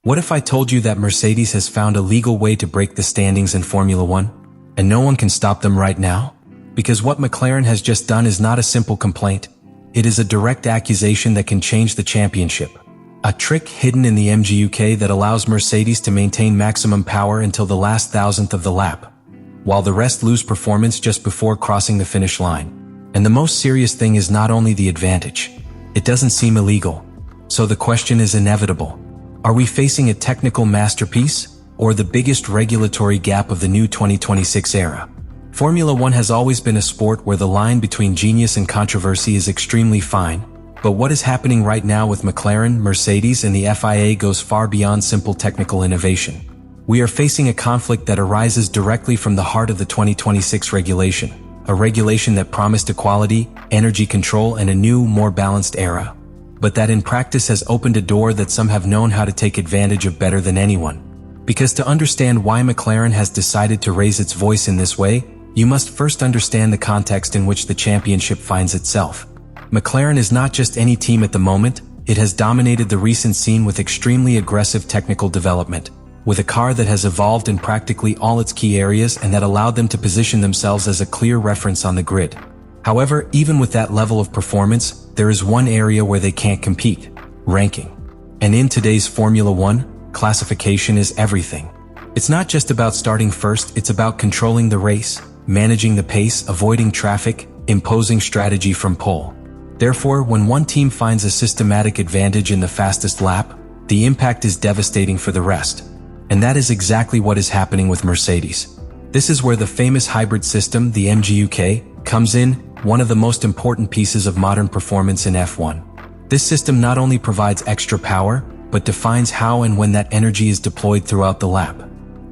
What if I told you that Mercedes has found a legal way to break the standings in Formula One? And no one can stop them right now? Because what McLaren has just done is not a simple complaint. It is a direct accusation that can change the championship. A trick hidden in the MGUK that allows Mercedes to maintain maximum power until the last thousandth of the lap, while the rest lose performance just before crossing the finish line. And the most serious thing is not only the advantage. It doesn't seem illegal. So the question is inevitable. Are we facing a technical masterpiece, or the biggest regulatory gap of the new 2026 era? Formula One has always been a sport where the line between genius and controversy is extremely fine, but what is happening right now with McLaren, Mercedes, and the FIA goes far beyond simple technical innovation. We are facing a conflict that arises directly from the heart of the 2026 regulation, a regulation that promised equality, energy control, and a new, more balanced era, but that in practice has opened a door that some have known how to take advantage of better than anyone. Because to understand why McLaren has decided to raise its voice in this way, you must first understand the context in which the championship finds itself. McLaren is not just any team at the moment, it has dominated the recent scene with extremely aggressive technical development, with a car that has evolved in practically all its key areas and that allowed them to position themselves as a clear reference on the grid. However, even with that level of performance, there is one area where they can't compete: ranking. And in today's Formula One, classification is everything. It's not just about starting first, it's about controlling the race, managing the pace, avoiding traffic, imposing strategy from pole. Therefore, when one team finds a systematic advantage in the fastest lap, the impact is devastating for the rest. And that is exactly what is happening with Mercedes. This is where the famous hybrid system, the MGUK, comes in, one of the most important pieces of modern performance in F1. This system not only provides extra power, but defines how and when that energy is deployed throughout the lap.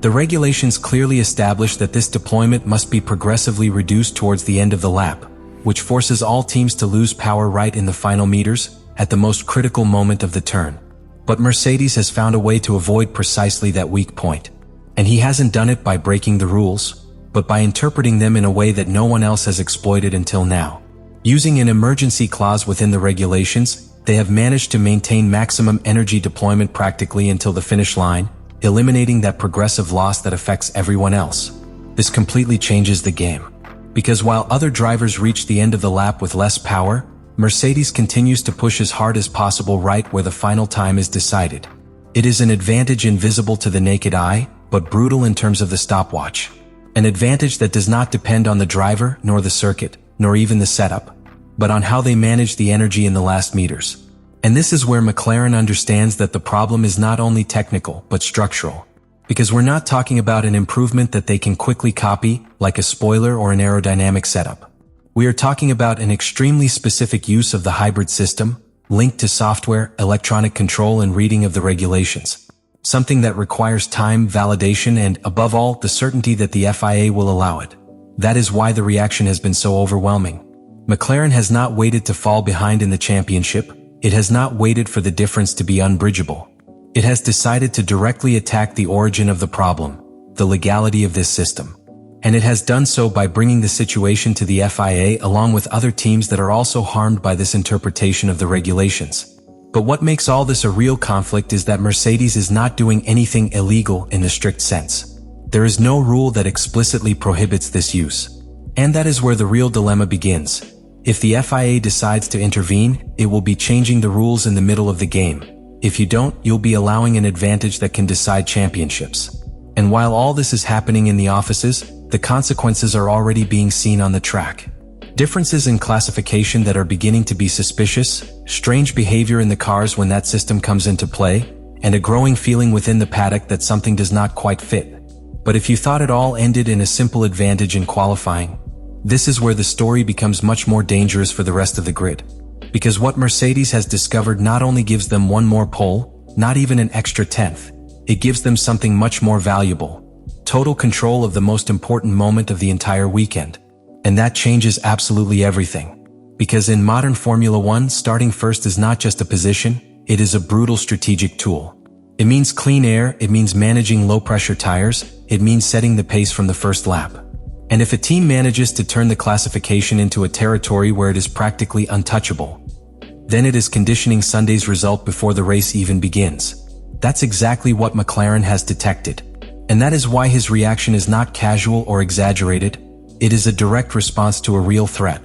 The regulations clearly establish that this deployment must be progressively reduced towards the end of the lap, which forces all teams to lose power right in the final meters, at the most critical moment of the turn. But Mercedes has found a way to avoid precisely that weak point. And he hasn't done it by breaking the rules, but by interpreting them in a way that no one else has exploited until now. Using an emergency clause within the regulations, they have managed to maintain maximum energy deployment practically until the finish line, eliminating that progressive loss that affects everyone else. This completely changes the game. Because while other drivers reach the end of the lap with less power, Mercedes continues to push as hard as possible right where the final time is decided. It is an advantage invisible to the naked eye, but brutal in terms of the stopwatch. An advantage that does not depend on the driver, nor the circuit, nor even the setup, but on how they manage the energy in the last meters. And this is where McLaren understands that the problem is not only technical, but structural. Because we're not talking about an improvement that they can quickly copy, like a spoiler or an aerodynamic setup. We are talking about an extremely specific use of the hybrid system, linked to software, electronic control, and reading of the regulations. Something that requires time, validation, and, above all, the certainty that the FIA will allow it. That is why the reaction has been so overwhelming. McLaren has not waited to fall behind in the championship. It has not waited for the difference to be unbridgeable. It has decided to directly attack the origin of the problem, the legality of this system. And it has done so by bringing the situation to the FIA along with other teams that are also harmed by this interpretation of the regulations. But what makes all this a real conflict is that Mercedes is not doing anything illegal in the strict sense. There is no rule that explicitly prohibits this use. And that is where the real dilemma begins. If the FIA decides to intervene, it will be changing the rules in the middle of the game. If you don't, you'll be allowing an advantage that can decide championships. And while all this is happening in the offices, the consequences are already being seen on the track. Differences in classification that are beginning to be suspicious, strange behavior in the cars when that system comes into play, and a growing feeling within the paddock that something does not quite fit. But if you thought it all ended in a simple advantage in qualifying, this is where the story becomes much more dangerous for the rest of the grid. Because what Mercedes has discovered not only gives them one more pole, not even an extra tenth, it gives them something much more valuable: total control of the most important moment of the entire weekend. And that changes absolutely everything. Because in modern Formula One, starting first is not just a position, it is a brutal strategic tool. It means clean air, it means managing low-pressure tires, it means setting the pace from the first lap. And if a team manages to turn the classification into a territory where it is practically untouchable, then it is conditioning Sunday's result before the race even begins. That's exactly what McLaren has detected. And that is why his reaction is not casual or exaggerated. It is a direct response to a real threat.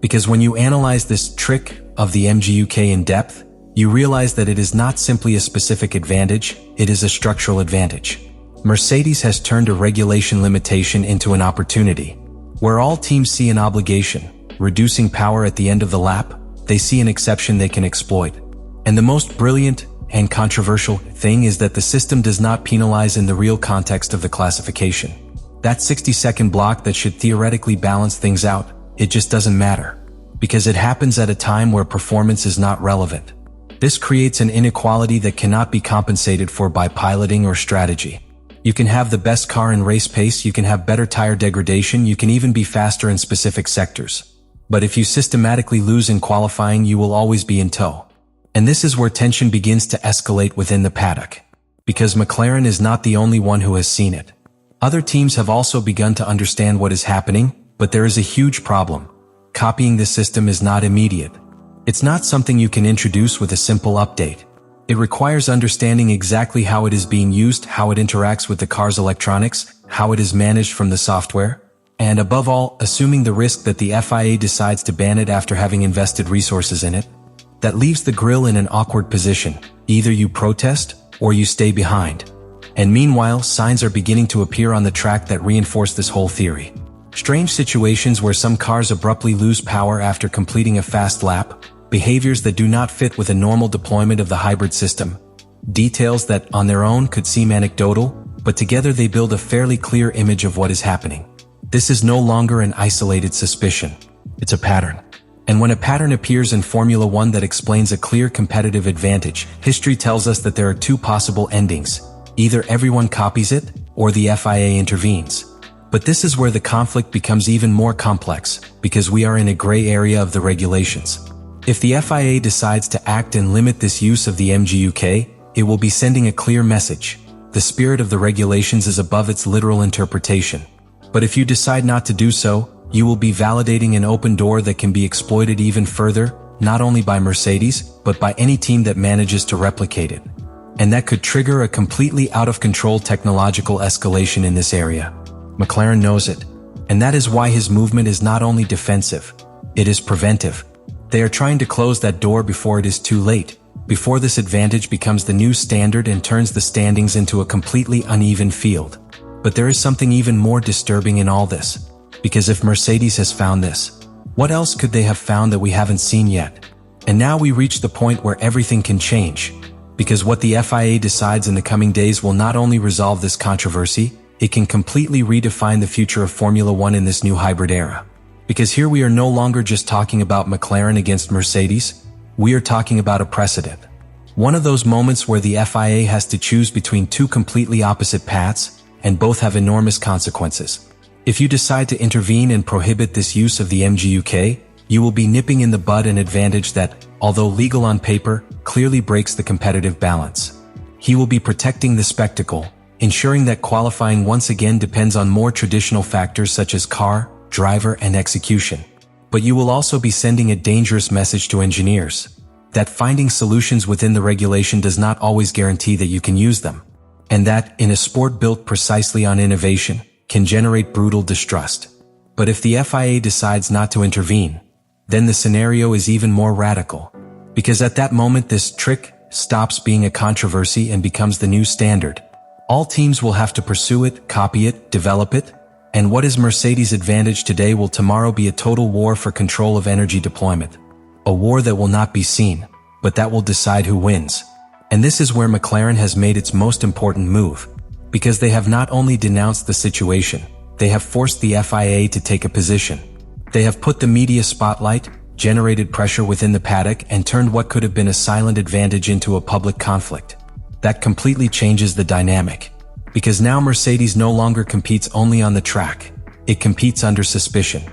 Because when you analyze this trick of the MGUK in depth, you realize that it is not simply a specific advantage, it is a structural advantage. Mercedes has turned a regulation limitation into an opportunity. Where all teams see an obligation, reducing power at the end of the lap, they see an exception they can exploit. And the most brilliant and controversial thing is that the system does not penalize in the real context of the classification. That 60-second block that should theoretically balance things out, it just doesn't matter. Because it happens at a time where performance is not relevant. This creates an inequality that cannot be compensated for by piloting or strategy. You can have the best car in race pace, you can have better tire degradation, you can even be faster in specific sectors. But if you systematically lose in qualifying, you will always be in tow. And this is where tension begins to escalate within the paddock. Because McLaren is not the only one who has seen it. Other teams have also begun to understand what is happening, but there is a huge problem. Copying this system is not immediate. It's not something you can introduce with a simple update. It requires understanding exactly how it is being used, how it interacts with the car's electronics, how it is managed from the software, and above all, assuming the risk that the FIA decides to ban it after having invested resources in it. That leaves the grille in an awkward position. Either you protest, or you stay behind. And meanwhile, signs are beginning to appear on the track that reinforce this whole theory. Strange situations where some cars abruptly lose power after completing a fast lap, behaviors that do not fit with a normal deployment of the hybrid system, details that on their own could seem anecdotal, but together they build a fairly clear image of what is happening. This is no longer an isolated suspicion. It's a pattern. And when a pattern appears in Formula One that explains a clear competitive advantage, history tells us that there are two possible endings. Either everyone copies it, or the FIA intervenes. But this is where the conflict becomes even more complex, because we are in a gray area of the regulations. If the FIA decides to act and limit this use of the MGUK, it will be sending a clear message. The spirit of the regulations is above its literal interpretation. But if you decide not to do so, you will be validating an open door that can be exploited even further, not only by Mercedes, but by any team that manages to replicate it. And that could trigger a completely out-of-control technological escalation in this area. McLaren knows it. And that is why his movement is not only defensive, it is preventive. They are trying to close that door before it is too late, before this advantage becomes the new standard and turns the standings into a completely uneven field. But there is something even more disturbing in all this. Because if Mercedes has found this, what else could they have found that we haven't seen yet? And now we reach the point where everything can change. Because what the FIA decides in the coming days will not only resolve this controversy, it can completely redefine the future of Formula One in this new hybrid era. Because here we are no longer just talking about McLaren against Mercedes, we are talking about a precedent. One of those moments where the FIA has to choose between two completely opposite paths, and both have enormous consequences. If you decide to intervene and prohibit this use of the MGUK, you will be nipping in the bud an advantage that, although legal on paper, clearly breaks the competitive balance. He will be protecting the spectacle, ensuring that qualifying once again depends on more traditional factors such as car, driver, and execution. But you will also be sending a dangerous message to engineers, that finding solutions within the regulation does not always guarantee that you can use them, and that, in a sport built precisely on innovation, can generate brutal distrust. But if the FIA decides not to intervene, then the scenario is even more radical. Because at that moment this trick stops being a controversy and becomes the new standard. All teams will have to pursue it, copy it, develop it, and what is Mercedes' advantage today will tomorrow be a total war for control of energy deployment. A war that will not be seen, but that will decide who wins. And this is where McLaren has made its most important move. Because they have not only denounced the situation, they have forced the FIA to take a position. They have put the media spotlight, generated pressure within the paddock, and turned what could have been a silent advantage into a public conflict. That completely changes the dynamic. Because now Mercedes no longer competes only on the track. It competes under suspicion.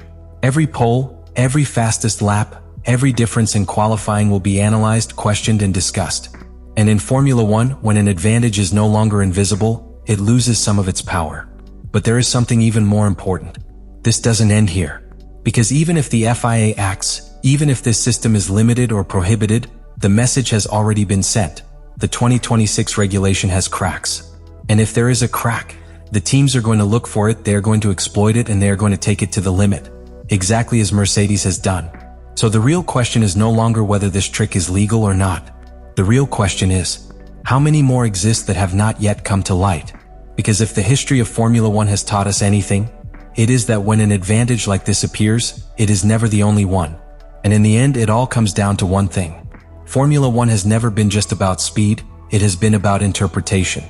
Every pole, every fastest lap, every difference in qualifying will be analyzed, questioned, and discussed. And in Formula One, when an advantage is no longer invisible, it loses some of its power. But there is something even more important. This doesn't end here. Because even if the FIA acts, even if this system is limited or prohibited, the message has already been sent. the 2026 regulation has cracks. And if there is a crack, the teams are going to look for it, they are going to exploit it, and they are going to take it to the limit, exactly as Mercedes has done. So the real question is no longer whether this trick is legal or not. The real question is, how many more exist that have not yet come to light? Because if the history of Formula One has taught us anything, it is that when an advantage like this appears, it is never the only one. And in the end, it all comes down to one thing. Formula One has never been just about speed, it has been about interpretation.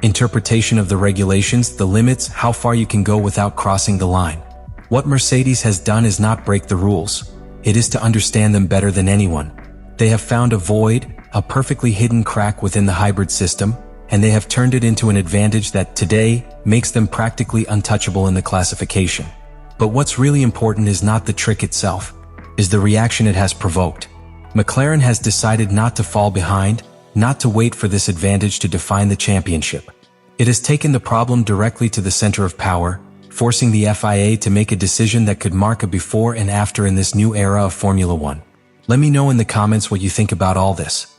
Interpretation of the regulations, the limits, how far you can go without crossing the line. What Mercedes has done is not break the rules. It is to understand them better than anyone. They have found a void, a perfectly hidden crack within the hybrid system, and they have turned it into an advantage that today makes them practically untouchable in the classification. But what's really important is not the trick itself, is the reaction it has provoked. McLaren has decided not to fall behind, not to wait for this advantage to define the championship. It has taken the problem directly to the center of power, forcing the FIA to make a decision that could mark a before and after in this new era of Formula One. Let me know in the comments what you think about all this.